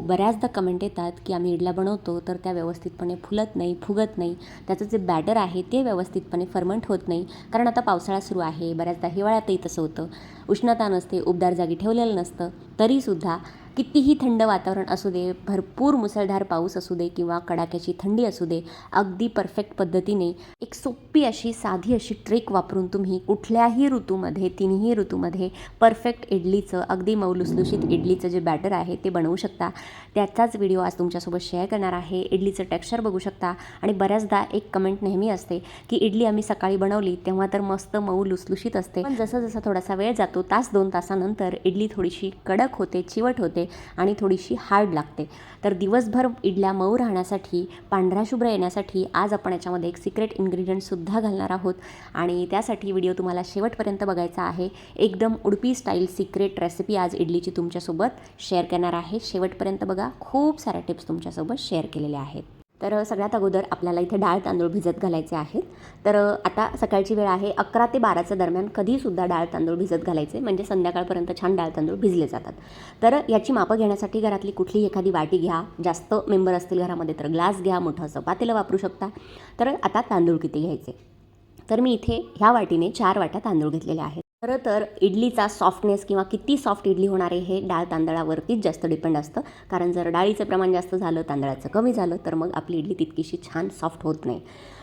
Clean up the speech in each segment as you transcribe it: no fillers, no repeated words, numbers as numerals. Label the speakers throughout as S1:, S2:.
S1: बऱ्याचदा कमेंट येतात की आम्ही इडल्या बनवतो तर त्या व्यवस्थितपणे फुलत नाही, फुगत नाही, त्याचं जे बॅटर आहे ते व्यवस्थितपणे फर्मंट होत नाही. कारण आता पावसाळा सुरू आहे, बऱ्याचदा हिवाळ्यातही तसं होतं, उष्णता नसते, उबदार जागी ठेवलेलं नसतं, तरीसुद्धा कितीही थंड वातावरण असू दे, भरपूर मुसळधार पाऊस असू दे किंवा कडाक्याची थंडी असू दे, अगदी परफेक्ट पद्धतीने एक सोपी अशी साधी अशी ट्रिक वापरून तुम्ही कुठल्याही ऋतूमध्ये, तिन्ही ऋतूमध्ये परफेक्ट इडलीचं, अगदी मऊ लुसलुशीत इडलीचं जे बॅटर आहे ते बनवू शकता. त्याचाच व्हिडिओ आज तुमच्यासोबत शेअर करणार आहे. इडलीचं टेक्स्चर बघू शकता. आणि बऱ्याचदा एक कमेंट नेहमी असते की इडली आम्ही सकाळी बनवली तेव्हा तर मस्त मऊ लुसलुशीत असते, पण जसं जसं थोडासा वेळ जातो, तास 2 तासानंतर इडली थोडीशी कडक होते, चिवट होते आणि थोडीशी हार्ड लागते. तर दिवसभर इडल्या मऊ राहण्यासाठी, पांढरा शुभ्र येण्यासाठी आज आपण याच्यामध्ये एक सिक्रेट इन्ग्रेडियंटसुद्धा घालणार आहोत आणि त्यासाठी व्हिडिओ तुम्हाला शेवटपर्यंत बघायचा आहे. एकदम उडपी स्टाईल सिक्रेट रेसिपी आज इडलीची तुमच्यासोबत शेअर करणार आहे. शेवटपर्यंत बघा, खूप साऱ्या टिप्स तुमच्यासोबत शेअर केलेल्या आहेत. तर सगळ्यात अगोदर आपल्याला इथे डाळ तांदूळ भिजत घालायचे आहेत. तर आता सकाळची वेळ आहे, 11 ते 12च्या दरम्यान कधीसुद्धा डाळ तांदूळ भिजत घालायचे, म्हणजे संध्याकाळपर्यंत छान डाळ तांदूळ भिजले जातात. तर याची मापं घेण्यासाठी घरातली कुठलीही एखादी वाटी घ्या, जास्त मेंबर असतील घरामध्ये तर ग्लास घ्या, मोठं असं पातेलं वापरू शकता. तर आता तांदूळ किती घ्यायचे, तर मी इथे ह्या वाटीने 4 वाट्या तांदूळ घेतलेले आहेत. खरं तर इडलीचा सॉफ्टनेस किंवा किती सॉफ्ट इडली होणार आहे हे डाळ तांदळावरतीच जास्त डिपेंड असतं. कारण जर डाळीचं प्रमाण जास्त झालं, तांदळाचं कमी झालं, तर मग आपली इडली तितकीशी छान सॉफ्ट होत नाही.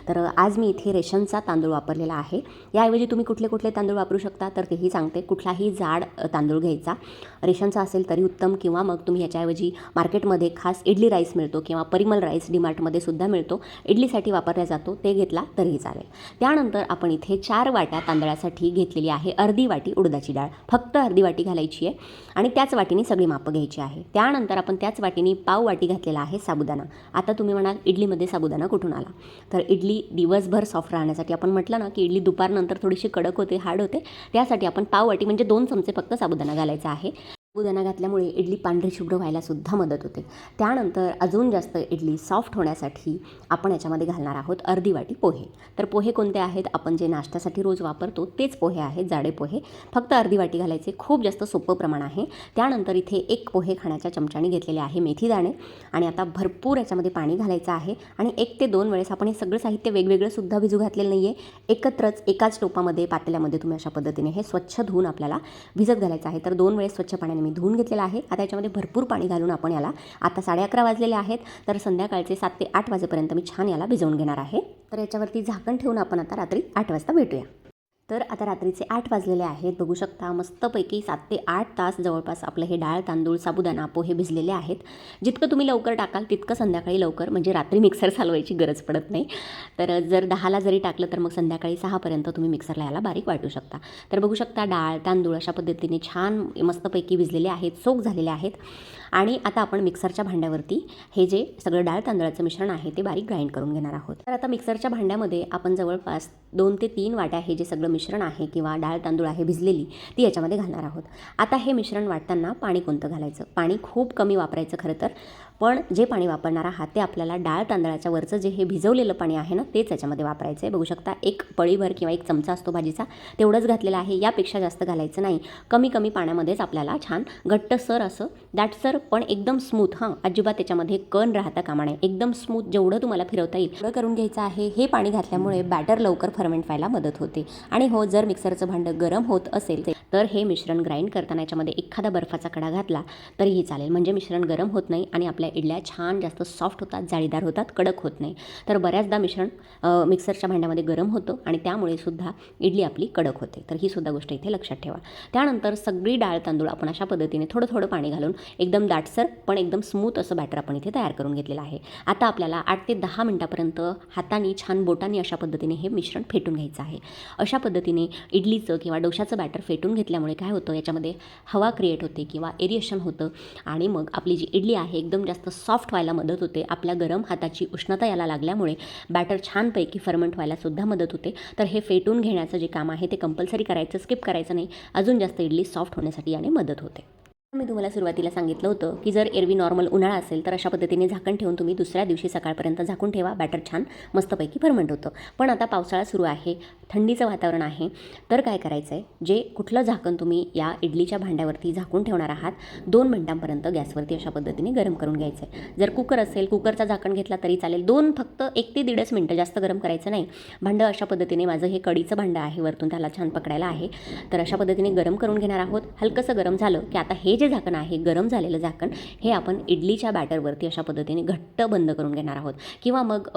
S1: तर आज मी इथे रेशनचा तांदूळ वापरलेला आहे. याऐवजी तुम्ही कुठले कुठले तांदूळ वापरू शकता तर तेही सांगते. कुठलाही जाड तांदूळ घ्यायचा, रेशनचा असेल तरी उत्तम, किंवा मग तुम्ही ह्याच्याऐवजी मार्केटमध्ये खास इडली राईस मिळतो किंवा परिमल राईस डीमार्टमध्ये सुद्धा मिळतो, इडलीसाठी वापरला जातो, ते घेतला तरीही चालेल. त्यानंतर आपण इथे 4 वाट्या तांदळासाठी घेतलेली आहे अर्धी वाटी उडदाची डाळ, फक्त अर्धी वाटी घालायची आहे आणि त्याच वाटीने सगळी मापं घ्यायची आहे. त्यानंतर आपण त्याच वाटीने पाव वाटी घातलेला आहे साबुदाणा. आता तुम्ही म्हणाल इडलीमध्ये साबुदाणा कुठून आला, तर इडली दिवसभर सॉफ्ट राहण्यासाठी, आपण म्हटलं ना की इडली दुपारनंतर थोडीशी कडक होते, हार्ड होते, त्यासाठी आपण पाव वाटी म्हणजे 2 चमचे फक्त साबुदाणा घालायचा आहे. साबुदाणा घातल्यामुळे इडली पांढरी शुभ्र व्हायलासुद्धा मदत होते. त्यानंतर अजून जास्त इडली सॉफ्ट होण्यासाठी आपण याच्यामध्ये घालणार आहोत अर्धी वाटी पोहे. तर पोहे कोणते आहेत, आपण जे नाश्त्यासाठी रोज वापरतो तेच पोहे आहेत, जाडे पोहे, फक्त अर्धी वाटी घालायचे. खूप जास्त सोपं प्रमाण आहे. त्यानंतर इथे 1 पोहे खाण्याच्या चमच्याने घेतलेले आहे मेथी दाणे आणि आता भरपूर याच्यामध्ये पाणी घालायचं आहे आणि 1 ते 2 वेळेस आपण हे सगळं साहित्य वेगवेगळंसुद्धा भिजू घातलेलं नाही आहे, एकत्रच एकाच टोपामध्ये पातेल्यामध्ये तुम्ही अशा पद्धतीने हे स्वच्छ धुवून आपल्याला भिजत घालायचं आहे. तर 2 वेळेस स्वच्छ पाण्याने मी धुवून घेतलेला आहे. आता याच्यामध्ये भरपूर पाणी घालून आपण याला, आता 11:30 वाजलेले आहेत, तर संध्याकाळचे 7 ते 8 वाजेपर्यंत मी छान याला भिजवून घेणार आहे. तर याच्यावरती झाकण ठेवून आपण आता रात्री 8 वाजता भेटूया. तर आता रात्रीचे 8 वाजलेले आहेत, बघू शकता मस्तपैकी 7 ते 8 तास जवळपास आपलं हे डाळ तांदूळ साबुदाणा पोहे भिजलेले आहेत. जितकं तुम्ही लवकर टाकाल तितकं संध्याकाळी लवकर, म्हणजे रात्री मिक्सर चालवायची गरज पडत नाही. तर जर 10ला जरी टाकलं तर मग संध्याकाळी 6पर्यंत तुम्ही मिक्सरला याला बारीक वाटू शकता. तर बघू शकता डाळ तांदूळ अशा पद्धतीने छान मस्तपैकी भिजलेले आहेत, सोक झालेले आहेत. आणि आता आपण मिक्सरच्या भांड्यावरती हे जे सगळं डाळ तांदळाचं मिश्रण आहे ते बारीक ग्राइंड करून घेणार आहोत. तर आता मिक्सरच्या भांड्यामध्ये आपण जवळपास 2 ते 3 वाट्या हे जे सगळं मिश्रण आहे किंवा डाळ तांदूळ आहे भिजलेली ती याच्यामध्ये घालणार आहोत. आता हे मिश्रण वाटताना पाणी कोणतं घालायचं, पाणी खूप कमी वापरायचं खरं तर, पण जे पाणी वापरणार आहात ते आपल्याला डाळ तांदळाच्या वरचं जे हे भिजवलेलं पाणी आहे ना तेच याच्यामध्ये वापरायचं आहे. बघू शकता 1 पळीभर किंवा 1 चमचा असतो भाजीचा, तेवढंच घातलेलं आहे, यापेक्षा जास्त घालायचं नाही. कमी कमी पाण्यामध्येच आपल्याला छान घट्टसर असं, दाटसर पण एकदम स्मूथ, अजिबात त्याच्यामध्ये कण राहता कामा नये, एकदम स्मूथ जेवढं तुम्हाला फिरवता येईल तेवढं करून घ्यायचं आहे. हे पाणी घातल्यामुळे बॅटर लवकर फर्मेंट व्हायला मदत होते. आणि हो, जर मिक्सरचं भांडं गरम होत असेल तर हे मिश्रण ग्राइंड करताना याच्यामध्ये एखादा बर्फाचा कडा घातला तरीही चालेल, म्हणजे मिश्रण गरम होत नाही आणि आपल्या इडल्या छान जास्त सॉफ्ट होतात, जाळीदार होतात, कडक होत नाही. तर बऱ्याचदा मिश्रण मिक्सरच्या भांड्यामध्ये गरम होतं आणि त्यामुळे सुद्धा इडली आपली कडक होते. तर ही सुद्धा गोष्ट इथे लक्षात ठेवा. त्यानंतर सगळी डाळ तांदूळ आपण अशा पद्धतीने थोडं थोडं पाणी घालून एकदम दाटसर पण एकदम स्मूथ असं बॅटर आपण इथे तयार करून घेतलेलं आहे. आता आपल्याला 8 ते 10 मिनिटापर्यंत हाताने छान बोटांनी अशा पद्धतीने हे मिश्रण फेटून घ्यायचं आहे. अशा पद्धतीने इडलीचं किंवा डोशाचं बॅटर फेटून घेतल्यामुळे काय होतं, याच्यामध्ये हवा क्रिएट होते किंवा एरिएशन होतं आणि मग आपली जी इडली आहे एकदम जास्त सॉफ्ट व्हायला मदत होते. आपल्या गरम हाताची उष्णता याला लागल्यामुळे बॅटर छानपैकी फर्मेंट व्हायला सुद्धा मदत होते. तर हे फेटून घेण्याचं जे काम आहे ते कंपल्सरी करायचं, स्किप करायचं नाही, अजून जास्त इडली सॉफ्ट होण्यासाठी याने मदत होते. मी तुम्हाला सुरुवातीला सांगितलं होतं की जर एरवी नॉर्मल उन्हाळा असेल तर अशा पद्धतीने झाकण ठेवून तुम्ही दुसऱ्या दिवशी सकाळपर्यंत झाकून ठेवा, बॅटर छान मस्तपैकी फर्मेंट होतं. पण आता पावसाळा सुरू आहे, थंडीचं वातावरण आहे, तर काय करायचं आहे, जे कुठलं झाकण तुम्ही या इडलीच्या भांड्यावरती झाकून ठेवणार आहात 2 मिनिटांपर्यंत गॅसवरती अशा पद्धतीने गरम करून घ्यायचं आहे. जर कुकर असेल, कुकरचा झाकण घेतला तरी चालेल. फक्त 1 ते 1.5 मिनटं, जास्त गरम करायचं नाही. भांडं अशा पद्धतीने, माझं हे कढीचं भांडं आहे, वरतून त्याला छान पकडायला आहे, तर अशा पद्धतीने गरम करून घेणार आहोत. हलकंसं गरम झालं की आता हे जे झाकण आहे, गरम झालेलं झाकण, हे आपण इडलीच्या बॅटरवरती अशा पद्धतीने घट्ट बंद करून घेणार आहोत. किंवा मग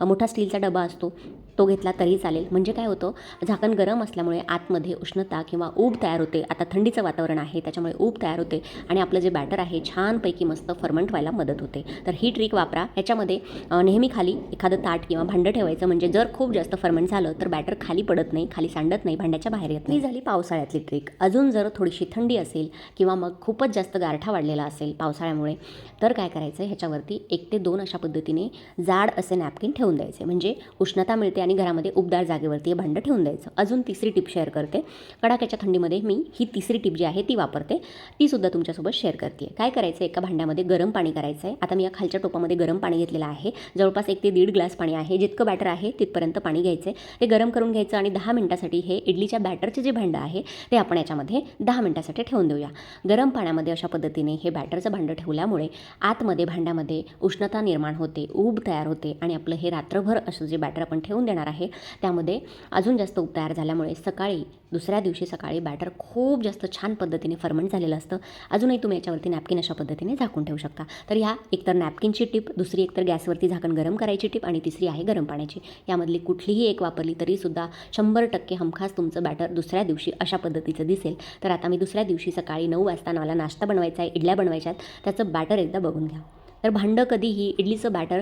S1: मोठा स्टीलचा डबा असतो तो घेतला तरी चालेल. म्हणजे काय होतं, झाकण गरम असल्यामुळे आतमध्ये उष्णता किंवा ऊब तयार होते. आता थंडीचं वातावरण आहे त्याच्यामुळे ऊब तयार होते आणि आपलं जे बॅटर आहे छानपैकी मस्त फर्मंट व्हायला मदत होते. तर ही ट्रिक वापरा. याच्यामध्ये नेहमी खाली एखादं ताट किंवा भांडं ठेवायचं, म्हणजे जर खूप जास्त फर्मंट झालं तर बॅटर खाली पडत नाही, खाली सांडत नाही, भांड्याच्या बाहेर येत नाही. ही झाली पावसाळ्यातली ट्रिक. अजून जर थोडीशी थंडी असेल किंवा मग खूपच जास्त गारठा वाढलेला असेल पावसाळ्यामुळे, तर काय करायचं, ह्याच्यावरती 1 ते 2 अशा पद्धतीने जाड असे नॅपकिन ठेवून द्यायचे, म्हणजे उष्णता मिळते आणि घरामध्ये उबदार जागेवरती हे भांडं ठेवून द्यायचं. अजून तिसरी टिप शेअर करते. कडाक्याच्या थंडीमध्ये मी ही तिसरी टिप जी आहे ती वापरते, ती सुद्धा तुमच्यासोबत शेअर करते. काय करायचं, एका भांड्यामध्ये गरम पाणी करायचं आहे. आता मी या खालच्या टोपामध्ये गरम पाणी घेतलेलं आहे, जवळपास 1 ते 1.5 ग्लास पाणी आहे. जितकं बॅटर आहे तिथपर्यंत पाणी घ्यायचं आहे, ते गरम करून घ्यायचं आणि 10 मिनिटासाठी हे इडलीच्या बॅटरचे जे भांडं आहे ते आपण याच्यामध्ये 10 मिनिटासाठी ठेवून देऊया. गरम पाण्यामध्ये अशा पद्धतीने हे बॅटरचं भांडं ठेवल्यामुळे आतमध्ये भांड्यामध्ये उष्णता निर्माण होते, ऊब तयार होते आणि आपलं हे रात्रभर असं जे बॅटर आपण ठेवून देणार आहे त्यामध्ये अजून जास्त ऊब तयार झाल्यामुळे दुसऱ्या दिवशी सकाळी बॅटर खूप जास्त छान पद्धतीने फर्मंट झालेलं असतं. अजूनही तुम्ही याच्यावरती नॅपकिन अशा पद्धतीने झाकून ठेवू शकता. तर ह्या एकतर नॅपकिनची टिप, दुसरी एकतर गॅसवरती झाकण गरम करायची टिप आणि तिसरी आहे गरम पाण्याची. यामधली कुठलीही एक वापरली तरीसुद्धा 100% हमखास तुमचं बॅटर दुसऱ्या दिवशी अशा पद्धतीचं दिसेल. तर आता मी दुसऱ्या दिवशी सकाळी 9 वाजता मला नाश्ता बनवायचा आहे, इडल्या बनवायच्या आहेत, त्याचं बॅटर एकदा बघून घ्या. तर भांडं कधीही इडलीचं बॅटर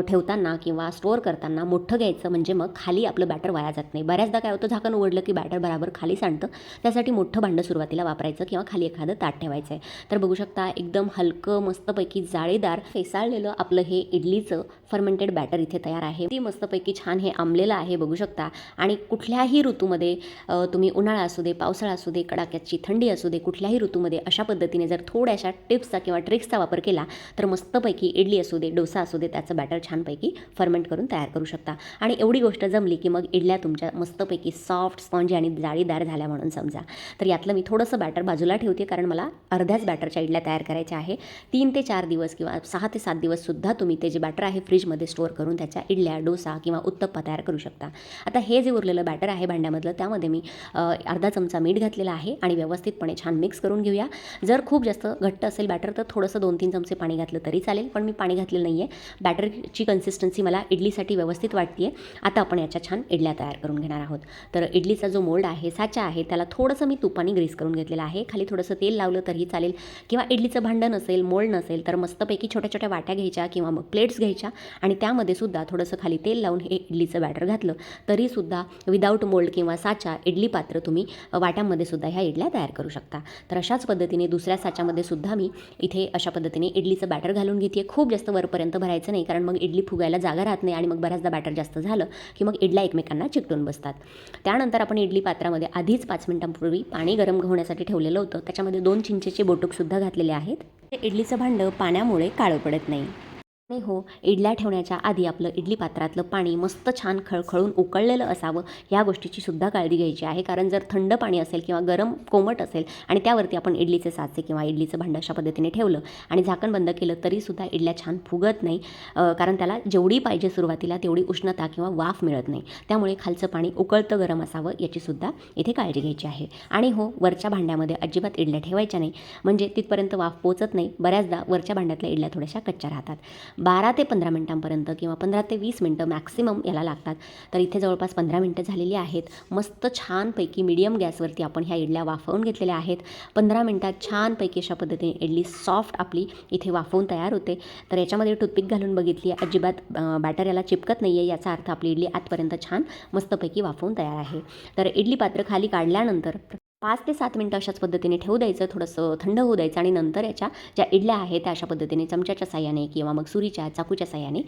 S1: ठेवताना किंवा स्टोअर करताना मोठं घ्यायचं, म्हणजे मग खाली आपलं बॅटर वाया जात नाही. बऱ्याचदा काय होतं, झाकण उघडलं की बॅटर बराबर खाली सांडतं. त्यासाठी मोठं भांडं सुरुवातीला वापरायचं किंवा खाली एखादं ताट ठेवायचं आहे. तर बघू शकता, एकदम हलकं मस्तपैकी जाळीदार फेसाळलेलं आपलं हे इडलीचं फर्मेंटेड बॅटर इथे तयार आहे. ती मस्तपैकी छान हे आंबलेलं आहे, बघू शकता. आणि कुठल्याही ऋतूमध्ये, तुम्ही उन्हाळा असू दे, पावसाळा असू दे, कडाक्याची थंडी असू दे, कुठल्याही ऋतूमध्ये अशा पद्धतीने जर थोड्याशा टिप्सचा किंवा ट्रिक्सचा वापर केला तर मस्तपैकी इडली असू दे, डोसा असू दे, त्याचं बॅटर छानपैकी फर्मेंट करून तयार करू शकता. आणि एवढी गोष्ट जमली की मग इडल्या तुमच्या मस्तपैकी सॉफ्ट, स्पॉन्जी आणि जाळीदार झाल्या म्हणून समजा. तर यातलं मी थोडंसं बॅटर बाजूला ठेवते, कारण मला अर्ध्याच बॅटरच्या इडल्या तयार करायच्या आहे. 3 ते 4 दिवस किंवा 6 ते 7 दिवससुद्धा तुम्ही ते जे बॅटर आहे फ्रीजमध्ये स्टोअर करून त्याच्या इडल्या, डोसा किंवा उत्तप्पा तयार करू शकता. आता हे जे उरलेलं बॅटर आहे भांड्यामधलं, त्यामध्ये मी अर्धा चमचा मीठ घातलेलं आहे आणि व्यवस्थितपणे छान मिक्स करून घेऊया. जर खूप जास्त घट्ट असेल बॅटर तर थोडंसं 2-3 चमचे पाणी घातलं तरी चालेल, पण मी पाणी घातलेलं नाही आहे. बॅटरची कन्सिस्टन्सी मला इडलीसाठी व्यवस्थित वाटते आहे. आता आपण याच्या छान इडल्या तयार करून घेणार आहोत. तर इडलीचा जो मोल्ड आहे, साचा आहे, त्याला थोडंसं मी तुपाने ग्रीस करून घेतलेलं आहे. खाली थोडंसं तेल लावलं तरीही चालेल, किंवा इडलीचं भांडं नसेल, मोल्ड नसेल तर मस्तपैकी छोट्या छोट्या वाट्या घ्यायच्या किंवा मग प्लेट्स घ्यायच्या आणि त्यामध्ये सुद्धा थोडंसं खाली तेल लावून हे इडलीचं बॅटर घातलं तरीसुद्धा विदाऊट मोल्ड किंवा साचा इडली पात्र तुम्ही वाट्यांमध्ये सुद्धा ह्या इडल्या तयार करू शकता. तर अशाच पद्धतीने दुसऱ्या साच्यामध्ये सुद्धा मी इथे अशा पद्धतीने इडलीचं बॅटर घालून घेते. खूप जास्त वरपर्यंत भरायचं नाही, कारण मग इडली फुगायला जागा राहत नाही आणि मग बऱ्याचदा बॅटर जास्त झालं की मग इडल्या एकमेकांना चिकटून बसतात. त्यानंतर आपण इडली पात्रामध्ये आधीच 5 मिनिटांपूर्वी पाणी गरम होण्यासाठी ठेवलेलं होतं, त्याच्यामध्ये 2 चिंचेचे बोटुकसुद्धा घातलेले आहेत. इडलीचं भांडं पाण्यामुळे काळं पडत नाही. आणि हो, इडल्या ठेवण्याच्या आधी आपलं इडली पात्रातलं पाणी मस्त छान खळखळून उकळलेलं असावं, या गोष्टीची सुद्धा काळजी घ्यायची आहे. कारण जर थंड पाणी असेल किंवा गरम कोमट असेल आणि त्यावरती आपण इडलीचे साचे किंवा इडलीचं भांडं अशा पद्धतीने ठेवलं आणि झाकण बंद केलं तरीसुद्धा इडल्या छान फुगत नाही, कारण त्याला जेवढी पाहिजे सुरुवातीला तेवढी उष्णता किंवा वाफ मिळत नाही. त्यामुळे खालचं पाणी उकळतं गरम असावं, याचीसुद्धा इथे काळजी घ्यायची आहे. आणि हो, वरच्या भांड्यामध्ये अजिबात इडल्या ठेवायच्या नाही, म्हणजे तिथपर्यंत वाफ पोचत नाही. बऱ्याचदा वरच्या भांड्यातल्या इडल्या थोड्याशा कच्च्या राहतात. 12 ते 15 मिनिटांपर्यंत किंवा 15 ते 20 मिनटं मॅक्सिमम याला लागतात. तर इथे जवळपास 15 मिनटं झालेली आहेत. मस्त छानपैकी मीडियम गॅसवरती आपण ह्या इडल्या वाफवून घेतलेल्या आहेत. 15 मिनटात छानपैकी अशा पद्धतीने इडली सॉफ्ट आपली इथे वाफवून तयार होते. तर याच्यामध्ये टूथपिक घालून बघितली, अजिबात बॅटर याला चिपकत नाही आहे, याचा अर्थ आपली इडली आतपर्यंत छान मस्तपैकी वाफवून तयार आहे. तर इडली पात्र खाली काढल्यानंतर 5 ते 7 मिनटं अशाच पद्धतीने ठेवू द्यायचं, थोडंसं थंड होऊ द्यायचं आणि नंतर याच्या ज्या इडल्या आहेत त्या अशा पद्धतीने चमच्याच्या साह्याने किंवा मग सुरीच्या, चाकूच्या साह्याने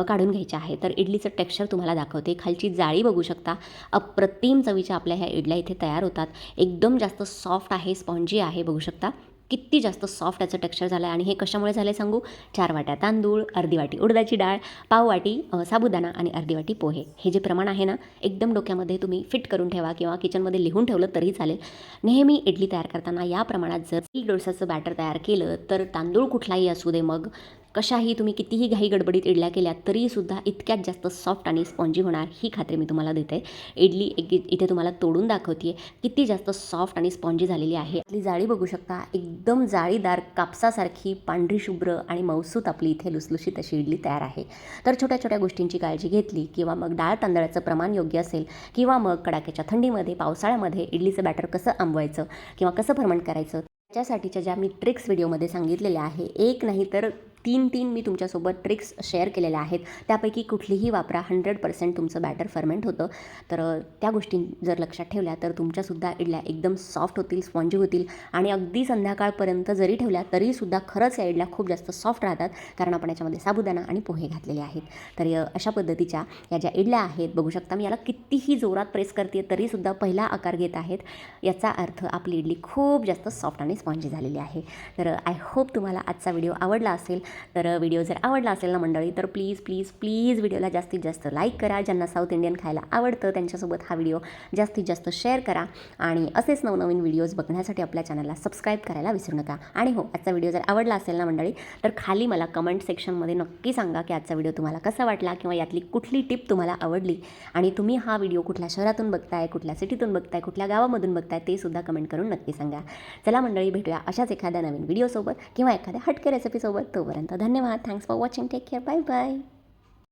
S1: काढून घ्यायच्या आहे. तर इडलीचं टेक्स्चर तुम्हाला दाखवते. खालची जाळी बघू शकता. अप्रतिम चवीच्या आपल्या ह्या इडल्या इथे तयार होतात. एकदम जास्त सॉफ्ट आहे, स्पॉन्जी आहे, बघू शकता. किती जास्त सॉफ्ट याचं टेक्स्चर झालं आहे. आणि हे कशामुळे झालं आहे सांगू? 4 वाट्या तांदूळ, अर्धी वाटी उडदाची डाळ, पाव वाटी साबुदाणा आणि अर्धी वाटी पोहे. हे जे प्रमाण आहे ना, एकदम डोक्यामध्ये तुम्ही फिट करून ठेवा किंवा किचनमध्ये लिहून ठेवलं तरी चालेल. नेहमी इडली तयार करताना या प्रमाणात जर इडली डोसाचं बॅटर तयार केलं तर तांदूळ कुठलाही असू दे, मग कशाही तुम्ही कितीही घाई गडबडीत इडल्या केल्या तरीसुद्धा इतक्यात जास्त सॉफ्ट आणि स्पॉन्जी होणार, ही खात्री मी तुम्हाला देते. इडली इथे तुम्हाला तोडून दाखवते किती जास्त सॉफ्ट आणि स्पॉन्जी झालेली आहे. आपली जाळी बघू शकता, एकदम जाळीदार कापसासारखी पांढरी शुभ्र आणि मौसूत आपली इथे लुसलुशीत अशी इडली तयार आहे. तर छोट्या छोट्या गोष्टींची काळजी घेतली किंवा मग डाळ तांदळाचं प्रमाण योग्य असेल किंवा मग कडाक्याच्या थंडीमध्ये पावसाळ्यामध्ये इडलीचं बॅटर कसं आंबवायचं किंवा कसं फर्मंट करायचं, त्याच्यासाठीच्या ज्या मी ट्रिक्स व्हिडिओमध्ये सांगितलेल्या आहे, एक नाही तर 3 मी तुमच्यासोबत ट्रिक्स शेअर केलेल्या आहेत. त्यापैकी कुठलीही वापरा, 100% तुमचं बॅटर फर्मेंट होतं. तर त्या गोष्टी जर लक्षात ठेवल्या तर तुमच्यासुद्धा इडल्या एकदम सॉफ्ट होतील, स्पॉन्जी होतील आणि अगदी संध्याकाळपर्यंत जरी ठेवल्या तरीसुद्धा खरंच या इडल्या खूप जास्त सॉफ्ट राहतात, कारण आपण याच्यामध्ये साबुदाणा आणि पोहे घातलेले आहेत. तर अशा पद्धतीच्या या ज्या इडल्या आहेत बघू शकता, मी याला कितीही जोरात प्रेस करते तरीसुद्धा पहिला आकार घेत आहेत. याचा अर्थ आपली इडली खूप जास्त सॉफ्ट आणि स्पॉन्जी झालेली आहे. तर आय होप तुम्हाला आजचा व्हिडिओ आवडला असेल. तर व्हिडिओ जर आवडला असेल ना मंडळी, तर प्लीज व्हिडिओला जास्तीत जास्त लाईक करा. ज्यांना साऊथ इंडियन खायला आवडतं त्यांच्यासोबत हा व्हिडिओ जास्तीत जास्त शेअर करा आणि असेच नवनवीन व्हिडिओज बघण्यासाठी आपल्या चॅनलला सबस्क्राईब करायला विसरू नका. आणि हो, आजचा व्हिडिओ जर आवडला असेल ना मंडळी, तर खाली मला कमेंट सेक्शनमध्ये नक्की सांगा की आजचा व्हिडिओ तुम्हाला कसा वाटला किंवा यातली कुठली टिप तुम्हाला आवडली आणि तुम्ही हा व्हिडिओ कुठल्या शहरातून बघताय, कुठल्या सिटीतून बघताय, कुठल्या गावामधून बघताय ते सुद्धा कमेंट करून नक्की सांगा. चला मंडळी, भेटूया अशाच एखाद्या नवीन व्हिडिओसोबत किंवा एखाद्या हटके रेसिपीसोबत. तोपर्यंत धन्यवाद. Thanks for watching. Take care. Bye bye.